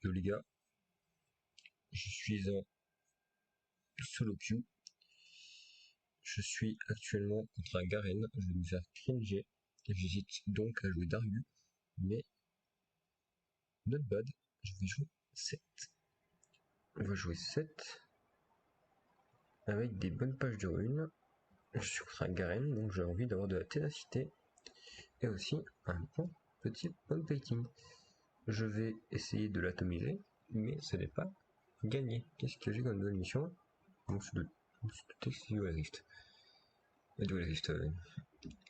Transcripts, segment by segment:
Yo les gars, je suis en solo queue. Je suis actuellement contre un Garen. Je vais me faire cringer. J'hésite donc à jouer Dargu. Mais not bad. Je vais jouer 7. On va jouer 7. Avec des bonnes pages de runes. Je suis contre un Garen, donc j'ai envie d'avoir de la ténacité. Et aussi un bon petit bon plating. Je vais essayer de l'atomiser. Mais ce n'est pas gagné. Qu'est-ce que j'ai comme bonne mission? Bon, c'est de texte du Rift. Du Rift,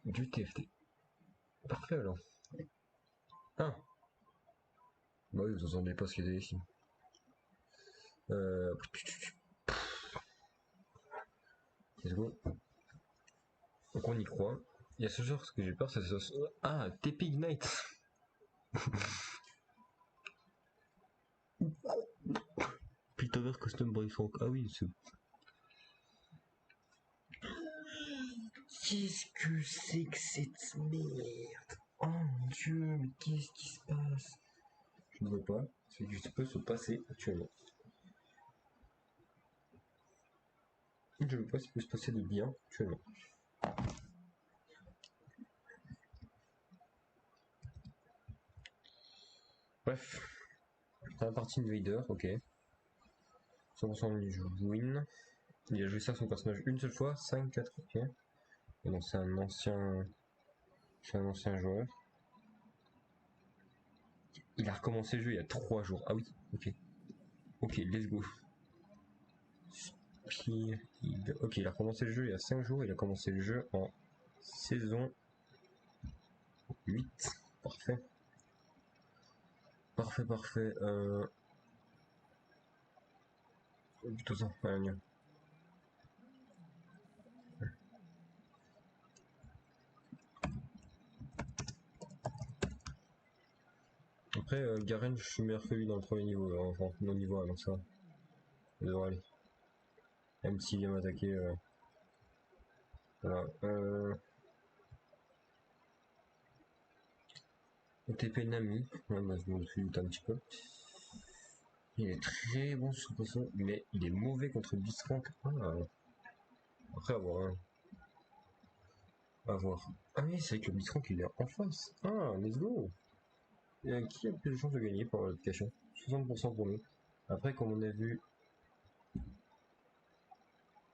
du TFT. Parfait alors. Ah, bah oui, vous entendez pas ce qu'il y a ici. Let's go. Donc on y croit. Il y a ce genre, ce que j'ai peur, c'est ce... Ah, TP Ignite. Piltover Custom Brave. Ah oui, c'est... Qu'est-ce que c'est que cette merde? Oh mon dieu, mais qu'est-ce qui se passe? Je ne vois pas ce qui peut se passer actuellement. Je ne vois pas ce qui peut se passer de bien actuellement. Bref, la partie Invader, ok. 100% du win. Il a joué ça son personnage une seule fois, 5-4, ok. Et donc c'est un ancien joueur. Il a recommencé le jeu il y a 3 jours. Ah oui, ok. Ok, let's go. Ok, il a recommencé le jeu il y a 5 jours, il a commencé le jeu en saison 8. Parfait. Parfait. Plutôt ça, rien. Après, Garen, je suis meilleur que lui dans le premier niveau, enfin, non niveau 1, donc ça devrait aller. Même s'il vient m'attaquer, voilà. TP Nami, ouais, bah, je m'en suis un petit peu. Il est très bon sur poisson, mais il est mauvais contre Blitzcrank. Ah, après avoir, hein. À voir. Ah oui, c'est vrai que le Blitzcrank il est en face. Ah, let's go. Et qui a plus de chances de gagner pour l'application? 60% pour nous. Après, comme on a vu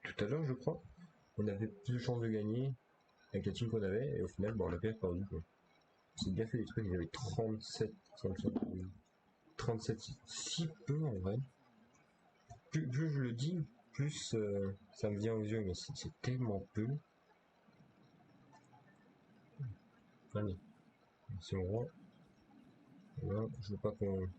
tout à l'heure, je crois, on avait plus de chances de gagner avec la team qu'on avait, et au final, bon, on a perdu, quoi. C'est bien fait les trucs, ils avaient 37, 37, si peu en vrai. Plus je le dis, plus ça me vient aux yeux, mais c'est tellement peu. Allez, si on voit, là, je veux pas qu'on...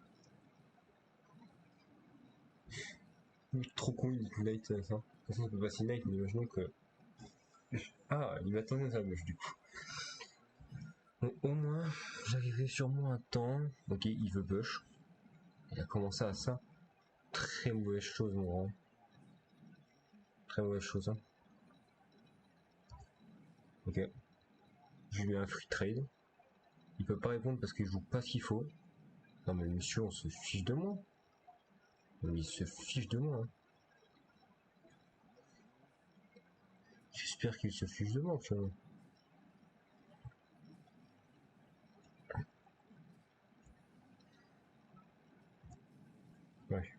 Trop con, il dit Knight, ça. De toute façon, on peut passer Knight, mais imaginons que... Ah, il m'attendait sa bûche, du coup. Bon, au moins, j'arrivais sûrement à temps. Ok, il veut push. Il a commencé à ça. Très mauvaise chose, mon grand. Très mauvaise chose, hein. Ok. Je lui ai un free trade. Il peut pas répondre parce qu'il joue pas ce qu'il faut. Non mais monsieur, on se fiche de moi. Non, mais il se fiche de moi, hein. J'espère qu'il se fiche de moi, actuellement. Ouais.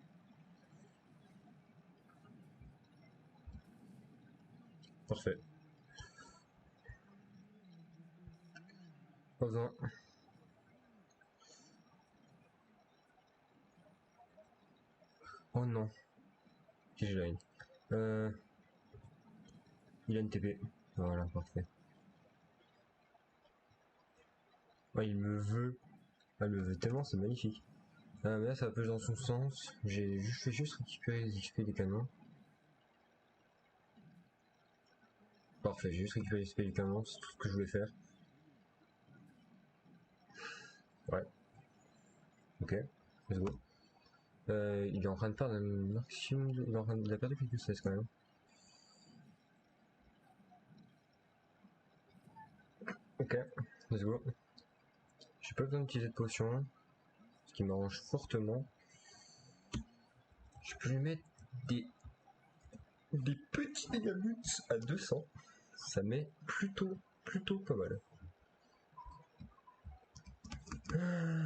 Parfait. Pas besoin. Oh non. J'ai la haine. Il a une TP. Voilà, parfait. Oh, il me veut. Ah, il me veut tellement, c'est magnifique. Ah, mais là, ça va plus dans son sens. J'ai juste récupérer les XP des canons. Parfait, j'ai juste récupéré les XP des canons, c'est tout ce que je voulais faire. Ouais. Ok, let's go. Il est en train de faire un maximum de... Il a perdu quelques 16 quand même. Ok, let's go. J'ai pas besoin d'utiliser de potion, ce qui m'arrange fortement. Je peux lui mettre des petits dégâts buts à 200. Ça met plutôt pas mal.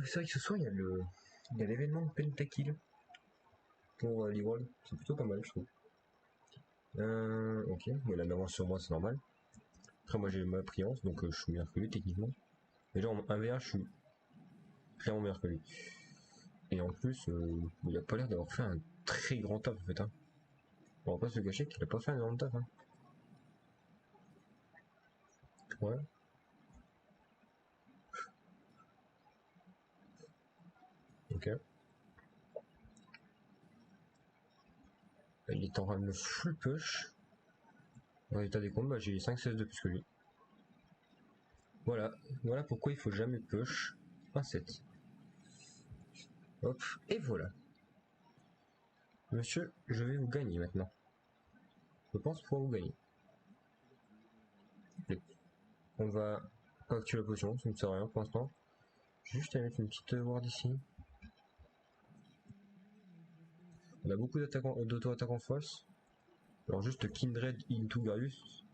C'est vrai que ce soir il y a l'événement Pentakill pour l'E-World. C'est plutôt pas mal, je trouve. Ok, il a l'avance sur moi, c'est normal. Après, moi j'ai ma priance, donc je suis meilleur que lui techniquement. Mais genre en 1v1, je suis clairement meilleur que lui. Et en plus, il a pas l'air d'avoir fait un très grand taf en fait. Hein. On va pas se le cacher qu'il a pas fait un grand taf. Hein. Ouais. Ok. Il est en train de me full push. En état des comptes, bah, j'ai 5 CS de plus que lui. Voilà pourquoi il faut jamais push un 7. Hop, et voilà. Monsieur, je vais vous gagner maintenant. Je pense pouvoir vous gagner. On va pas activer la potion, ça ne sert à rien pour l'instant. Je vais juste aller mettre une petite ward ici. On a beaucoup d'auto-attaques en face. Alors juste Kindred into Garius.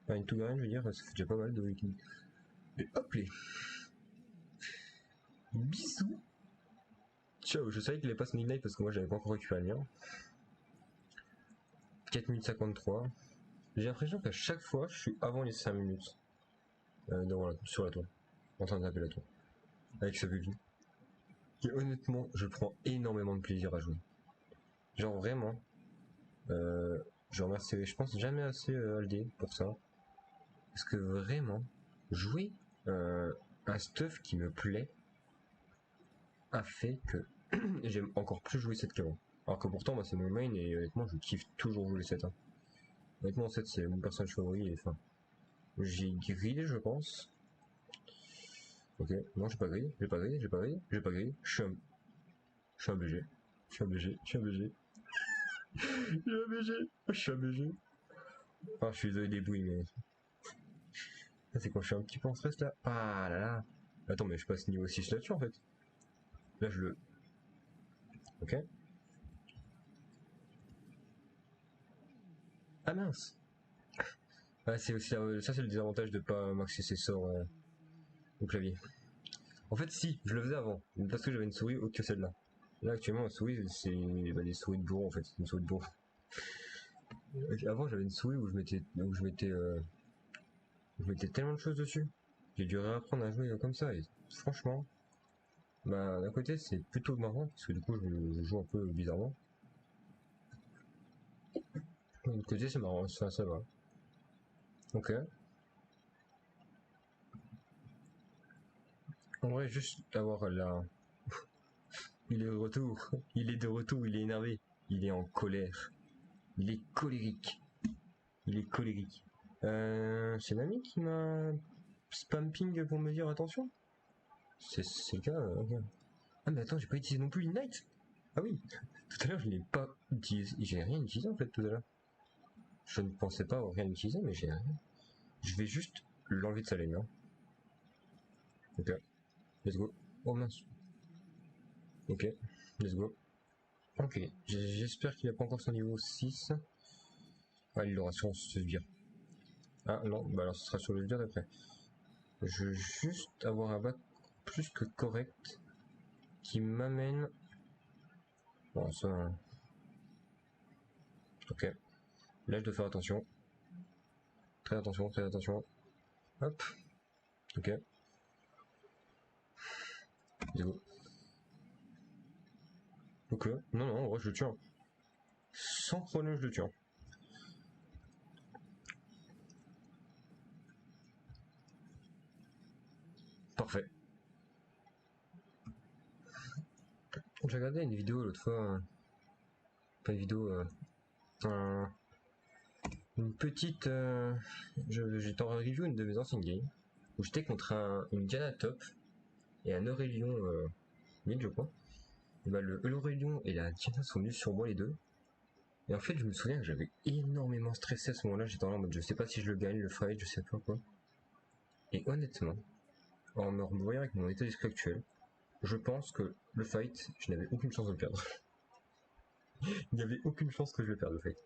Enfin, into Garen, je veux dire, ça fait déjà pas mal de... Et hop les bisous. Ciao, je savais qu'il allait pas son ignite parce que moi j'avais pas encore récupéré le mien. 4 minutes 53. J'ai l'impression qu'à chaque fois je suis avant les 5 minutes. Sur la tour. En train de taper la tour. Avec ce build. Et honnêtement, je prends énormément de plaisir à jouer. Genre vraiment. Je remercierai, je pense, jamais assez Aldé pour ça. Parce que vraiment, jouer un stuff qui me plaît a fait que j'aime encore plus jouer 7 qu'avant. Alors que pourtant, moi, c'est mon main et honnêtement, je kiffe toujours jouer les 7. Hein. Honnêtement, 7, c'est mon personnage favori et enfin. J'ai grillé, je pense. Ok, non, j'ai pas grillé. Je suis un BG. Je suis un BG. Ah, je suis désolé des bruits, mais. C'est quand je suis un petit peu en stress là. Ah là là. Attends, mais je passe niveau 6 là-dessus en fait. Là, je le. Ok. Ah mince. Ah, c'est aussi ça, c'est le désavantage de pas maxer ses sorts au clavier. En fait, si, je le faisais avant, parce que j'avais une souris autre que celle-là. Là, actuellement, ma souris, c'est des souris de bourreau en fait. C'est une souris de bourreau. Avant, j'avais une souris où je mettais tellement de choses dessus. J'ai dû réapprendre à jouer comme ça et franchement, bah d'un côté c'est plutôt marrant parce que du coup je joue un peu bizarrement. De l'autre côté c'est marrant, ça va. Ok. On devrait juste avoir la... Il est de retour, il est de retour, il est énervé, il est en colère, il est colérique. C'est l'ami qui m'a spamping pour me dire attention. C'est le cas, ok. Ah mais attends, j'ai pas utilisé non plus l'Ignite. Ah oui, tout à l'heure je l'ai pas utilisé, j'ai rien utilisé en fait tout à l'heure. Je ne pensais pas avoir rien utilisé, mais j'ai rien. Je vais juste l'enlever de sa ligne. Hein. Ok, let's go. Oh mince. Ok, let's go. Ok, j'espère qu'il a pas encore son niveau 6. Ah, il l'aura sur ce sbire. Ah non, bah alors ce sera sur le sbire d'après. Je veux juste avoir un bac plus que correct qui m'amène... Bon, ça... Ok. Là, je dois faire attention. Très attention, très attention. Hop. Ok. Let's go. Ok. Non, non, en vrai, je le tue. Hein. Sans problème, je le tue. Hein. Parfait. J'ai regardé une vidéo l'autre fois. Pas une vidéo. Une petite. J'étais en review une de mes anciennes games où j'étais contre une Diana top et un Aurelion mid, je crois. Et bah, l'Aurelion et la Diana sont venus sur moi les deux. Et en fait, je me souviens que j'avais énormément stressé à ce moment-là. J'étais en mode je sais pas si je le gagne, le fight, je sais pas quoi. Et honnêtement, en me revoyant avec mon état d'esprit actuel, je pense que le fight, je n'avais aucune chance de le perdre. Il n'y avait aucune chance que je le perde, en fait.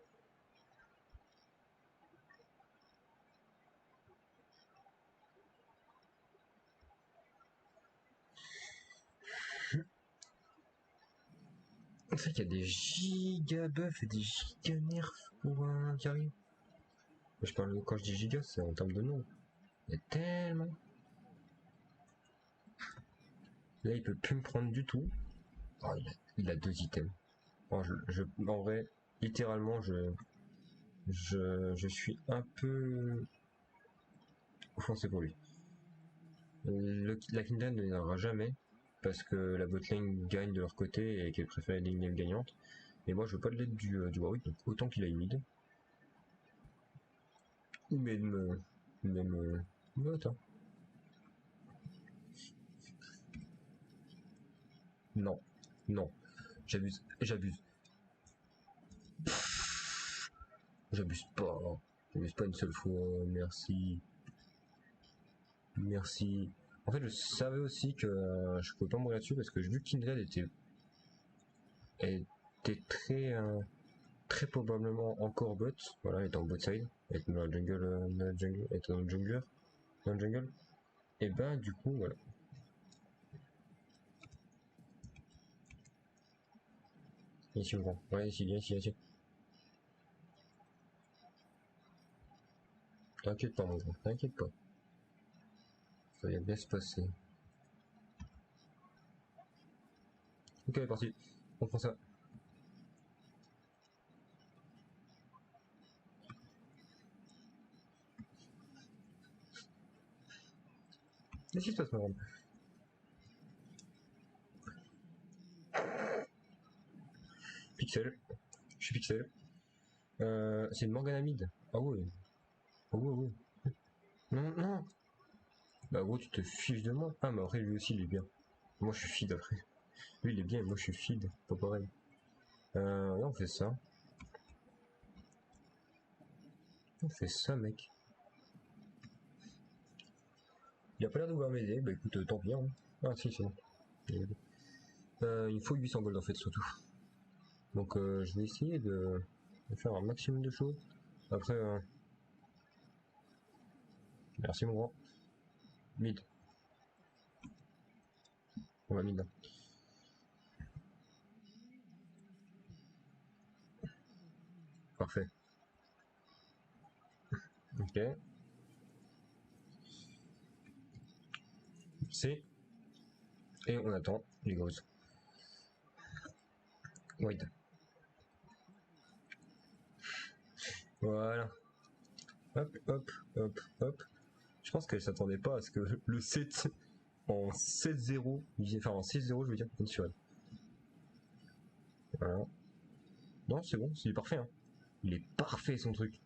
C'est vrai qu'il y a des giga buffs et des giga nerfs pour un carry. Je parle, quand je dis giga, c'est en termes de nombre. Il y a tellement. Là, il peut plus me prendre du tout. Oh, il a 2 items. Oh, en vrai, littéralement, je suis un peu offensé pour lui. La Kindred ne viendra jamais parce que la botlane gagne de leur côté et qu'elle préfère les lignes gagnantes. Et moi, je veux pas de l'aide du Warwick, donc autant qu'il aille mid. Ou même attends. Non, non, j'abuse, j'abuse pas une seule fois, merci, merci. En fait, je savais aussi que je pouvais pas mourir dessus parce que vu que Kindred était très probablement encore bot, voilà, étant bot side, être dans la jungle, être dans le jungler, dans le jungle, et ben du coup, voilà. Ici, on ouais, ici. T'inquiète pas, mon gars, t'inquiète pas. Ça va bien se passer. Ok, parti. On prend ça. Qu'est-ce qui se passe, madame? Pixel. Je suis Pixel. C'est une Morgana mid. Ah ouais. Ah ouais, ouais. Non, non. Bah gros, tu te fiches de moi. Ah, mais après, lui aussi, il est bien. Moi, je suis feed après. Lui, il est bien, et moi, je suis feed. Pas pareil. Ouais, on fait ça. On fait ça, mec. Il a pas l'air de vouloir m'aider. Bah écoute, tant pis. Hein. Ah, si, c'est bon. Il me faut 800 gold en fait, surtout. Donc, je vais essayer de faire un maximum de choses. Après, merci mon grand. Mid. On va mid. Parfait. Ok. C'est. Et on attend les grosses. Wide. Voilà. Hop, hop, hop, hop. Je pense qu'elle s'attendait pas à ce que le 7 en 7-0, enfin en 6-0, je veux dire, une sur elle. Voilà. Non, c'est bon, c'est parfait. Hein. Il est parfait son truc.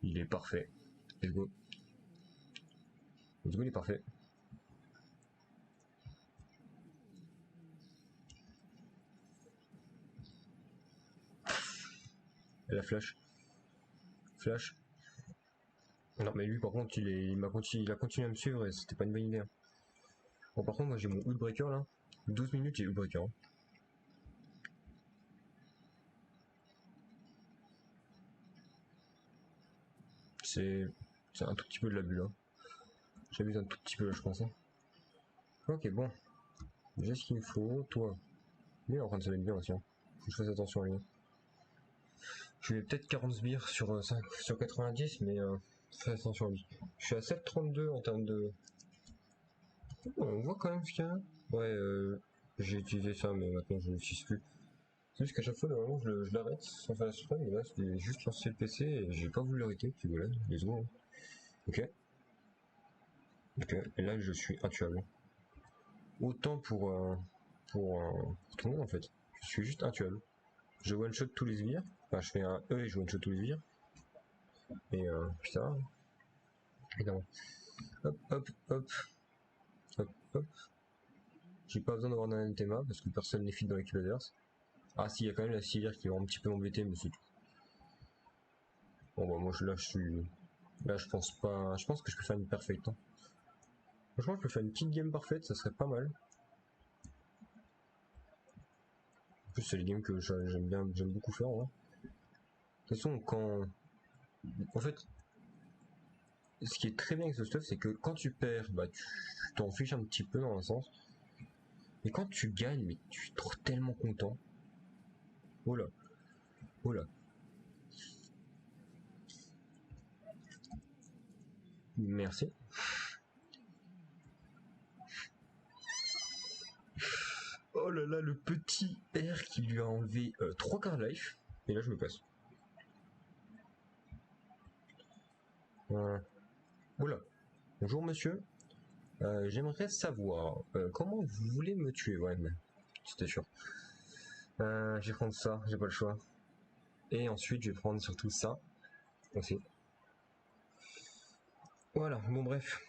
Il est parfait. Let's go. Let's go, il est parfait. Elle a flash. Flash. Non, mais lui, par contre, il a continué à me suivre et c'était pas une bonne idée. Hein. Bon, par contre, moi j'ai mon Outbreaker là. 12 minutes, j'ai Outbreaker. Hein. C'est un tout petit peu de l'abus là. J'abuse un tout petit peu là, je pense. Hein. Ok, bon. J'ai ce qu'il me faut. Toi, lui, il est en train de se mettre bien aussi. Hein. Faut que je fasse attention à lui. Je vais peut-être 40 sbires sur 90, mais fais attention à lui. Je suis à 7,32 en termes de. Oh, on voit quand même ce qu'il y a. Ouais, j'ai utilisé ça, mais maintenant je l'utilise plus. C'est juste qu'à chaque fois, normalement, je l'arrête sans faire exprès, mais là, j'ai juste lancé le PC et j'ai pas voulu l'arrêter, puis voilà, les secondes. Hein. Ok. Ok. Et là, je suis intuable. Autant pour tout le monde, en fait. Je suis juste intuable. Je one-shot tous les sbires. Enfin, je fais un E et je one-shot tous les sbires. Et putain. Évidemment. Hop, hop, hop. Hop, hop. J'ai pas besoin d'avoir un NTMA parce que personne n'est fit dans l'équipe adverse. Ah si, il y a quand même la civière qui va un petit peu m'embêter, mais c'est tout. Bon bah moi là je suis. Là je pense pas. Je pense que je peux faire une perfect. Hein. Franchement je peux faire une petite game parfaite, ça serait pas mal. plus, c'est les games que j'aime beaucoup faire. Hein. De toute façon, en fait, ce qui est très bien avec ce stuff, c'est que quand tu perds, bah tu t'en fiches un petit peu dans un sens. Et quand tu gagnes, mais tu es tellement content. Oh là, oh là. Merci. Oh là là, le petit R qui lui a enlevé 3 quarts de life. Et là, je me passe. Oula. Bonjour monsieur. J'aimerais savoir comment vous voulez me tuer. Ouais, mais c'était sûr. Je vais prendre ça, j'ai pas le choix. Et ensuite, je vais prendre surtout ça aussi. Voilà, bon bref.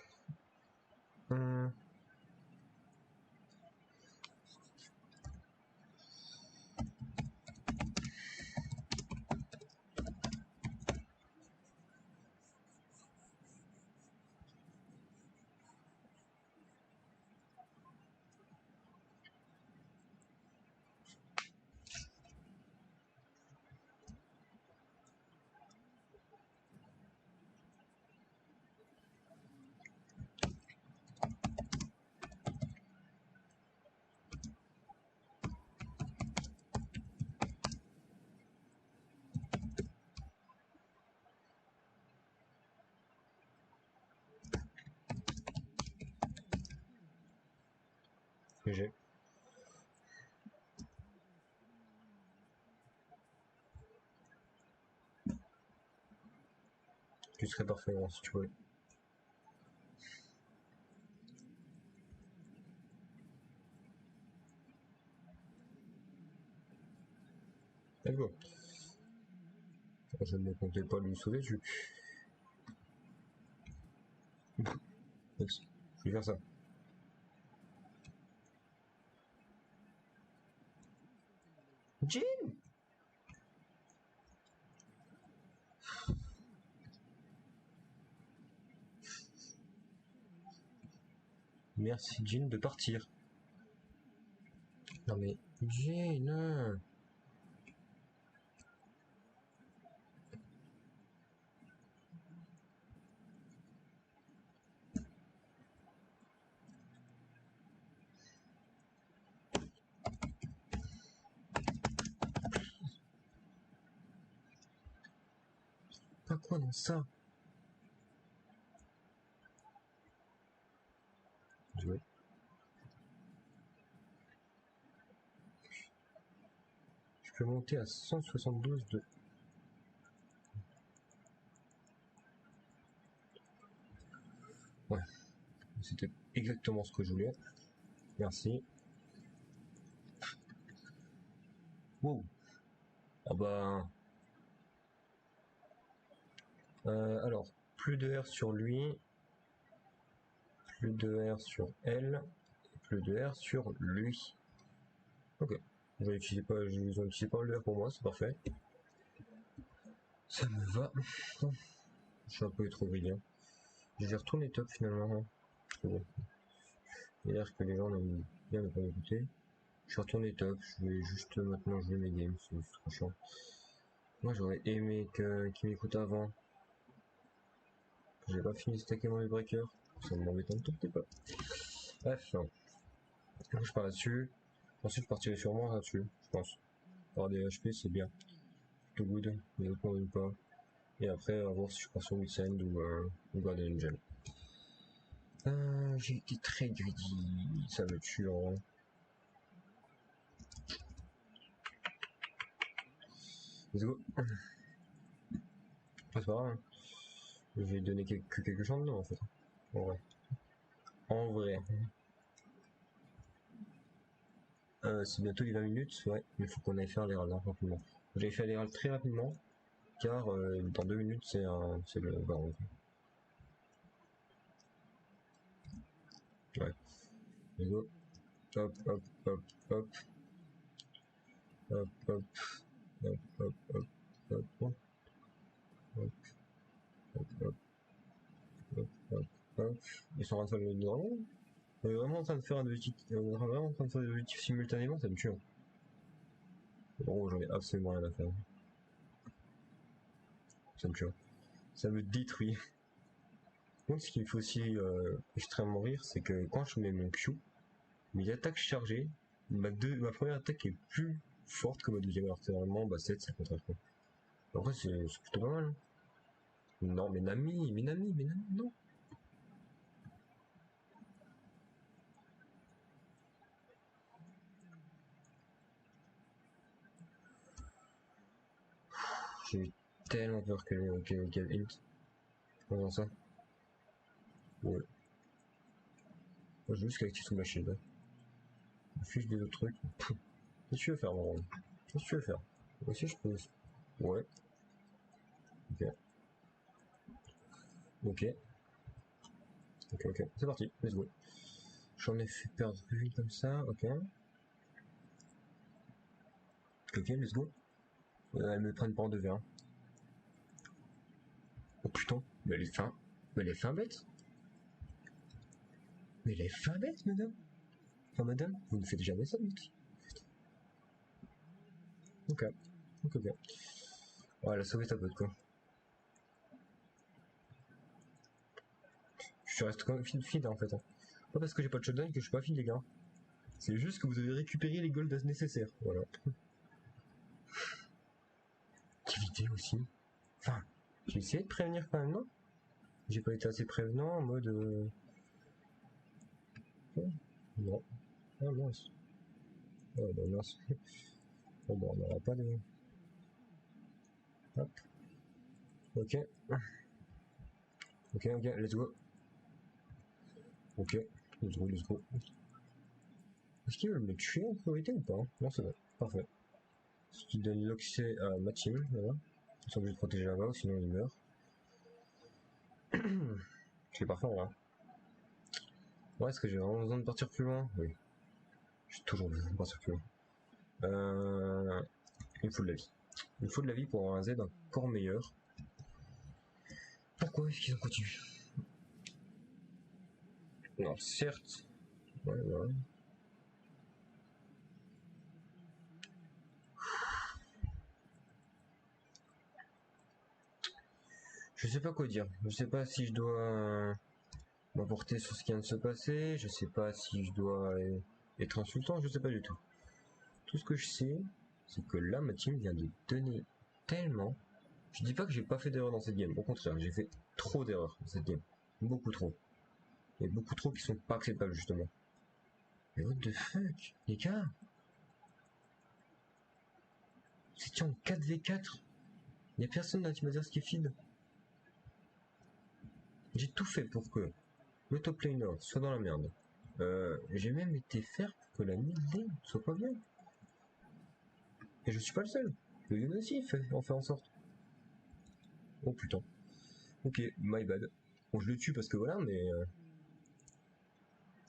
GG. Tu serais parfait si tu voulais. Let's go. Je ne comptais pas lui sauver dessus. Je vais faire ça. Jean. Merci Jean de partir. Non mais Jean. Pas quoi dans ça. Jouer. Je peux monter à 172 de... Ouais. C'était exactement ce que je voulais. Merci. Wow. Ah bah... alors, plus de R sur lui. Plus de R sur elle. Plus de R sur lui. Ok. Ils ont utilisé pas le R pour moi, c'est parfait. Ça me va. Je suis un peu trop brillant. Je vais retourner top finalement. C'est bon. Il a l'air que les gens aiment bien ne pas m'écouter. Je suis retourné top, je vais juste maintenant jouer mes games, c'est trop chiant. Moi j'aurais aimé qu'ils m'écoutent avant. J'ai pas fini de stacker mon breaker, ça m'embête un tout petit peu. Bref, je pars là-dessus. Ensuite je partirai sûrement là-dessus, je pense. Avoir des HP c'est bien. Too good, mais autrement même pas. Et après à voir si je pars sur Weekend ou Guardian Angel. J'ai été très greedy, ça me tue en vrai. Let's go. C'est pas grave. Hein. Je vais donner quelques chances dedans en fait. En vrai. En vrai. C'est bientôt les 20 minutes, ouais, mais il faut qu'on aille faire les râles rapidement. J'avais fait les râles très rapidement, car dans 2 minutes c'est le baron. Ouais. Let's go. Hop, hop, hop, hop. Hop, hop. Hop, hop, hop, hop. Hop, hop, hop, hop, hop, hop. Ils sont en train de faire le dragon. On est vraiment en train de faire un objectif, vraiment en train de faire des objectifs simultanément, ça me tue. Hein. Bon, j'en ai absolument rien à faire. Ça me tue. Ça me détruit. Donc, ce qui me fait aussi extrêmement rire, c'est que quand je mets mon Q, mes attaques chargées, ma première attaque est plus forte que ma deuxième, alors que c'est vraiment 7, c'est le contraire. Après, c'est plutôt pas mal. Hein. Non, mais Nami, non. J'ai eu tellement peur qu'elle int. Comment ça? Ouais. Moi, j'ai juste qu'elle active son shield. Hein. Fiche des autres trucs. Qu'est-ce que tu veux faire, mon rôle? Qu'est-ce que tu veux faire? Moi aussi, je peux. Ouais. Ok. Ok. Ok. C'est parti. Let's go. J'en ai fait perdre une comme ça. Ok. Ok, let's go. Elle me prenne pas en deux verres. Oh putain. Mais elle est fin. Mais elle est fin bête. Mais elle est fin bête, madame. Enfin, madame, vous ne faites jamais ça, mec. Ok. Ouais, elle a sauvé ta pote, quoi. Je reste quand même feed, en fait. Hein. Pas parce que j'ai pas de shutdown que je suis pas feed, les gars. C'est juste que vous avez récupéré les golds nécessaires. Voilà. Activité aussi. Enfin, j'ai essayé de prévenir quand même, non? J'ai pas été assez prévenant en mode. Non. Ah mince. Oh bah mince. Bon bah on n'aura pas de. Hop. Ok. Ok, let's go. Ok. Let's go. Est-ce qu'ils veulent me tuer en priorité ou pas? Non, c'est bon. Parfait. Ce qui donne l'accès à ma team, voilà. Ils sont obligés de protéger là-bas, sinon ils meurent. C'est parfait, là. Ouais, est-ce que j'ai vraiment besoin de partir plus loin? Oui. J'ai toujours besoin de partir plus loin. Il me faut de la vie. Il me faut de la vie pour avoir un Z encore meilleur. Pourquoi est-ce qu'ils ont continué? Non, certes. Ouais. Je sais pas quoi dire. Je sais pas si je dois m'apporter sur ce qui vient de se passer. Je sais pas si je dois être insultant. Je sais pas du tout. Tout ce que je sais, c'est que là, ma team vient de donner tellement. Je dis pas que j'ai pas fait d'erreurs dans cette game. Au contraire, j'ai fait trop d'erreurs dans cette game. Beaucoup trop. Et beaucoup trop qui sont pas acceptables, justement. Mais what the fuck? Les gars? C'était en 4v4. Y'a personne dans la team adverse qui feed. J'ai tout fait pour que le top laner soit dans la merde. J'ai même été faire pour que la mid lane soit pas bien. Et je suis pas le seul. Le Yun aussi en fait en sorte. Oh putain. Ok, my bad. Bon, je le tue parce que voilà, mais...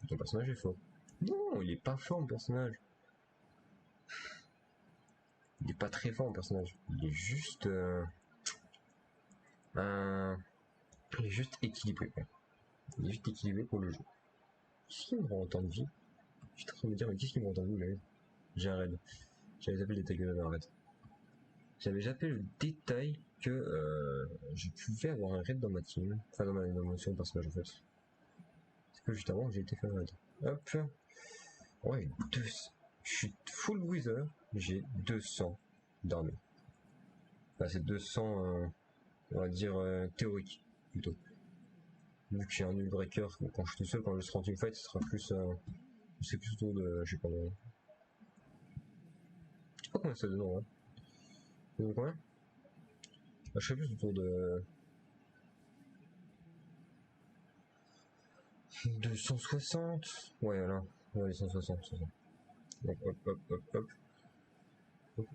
Ton personnage est fort. Non, il est pas fort, mon personnage. Il est pas très fort, mon personnage. Il est juste... Il est juste équilibré, quoi. Il est juste équilibré pour le jeu. Qu'est-ce qui me rend autant de vie? Je suis en train de me dire, mais qu'est-ce qui me rend autant de vie, mais... J'ai un raid. J'avais zappé le détail que j'avais un raid. J'avais zappé le détail que je pouvais avoir un raid dans ma team. Enfin, sur mon personnage, en fait. C'est que juste avant, j'ai été faire un raid. Hop. Ouais, je suis full wither, j'ai 200 d'armée. Enfin, c'est 200, on va dire, théorique, plutôt. Vu que j'ai un null breaker, quand je suis tout seul, quand je serai en teamfight, ce sera plus, c'est plus autour de, je sais pas combien. Je sais pas combien ça donne, hein. Ça donne combien? Je serais plus autour de 260. Ouais, voilà. Ouais, 160, c'est ça. Donc, hop.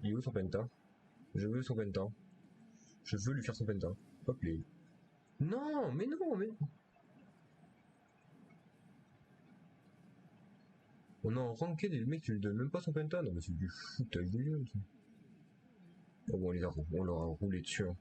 Il est où son penta? Je veux son penta. Je veux lui faire son penta. Hop, les... Non, mais non, mais... On a en ranked et le mec tu lui donnes même pas son penta. Non mais c'est du foutage de gueule ça. Oh bon on l'aura roulé dessus hein.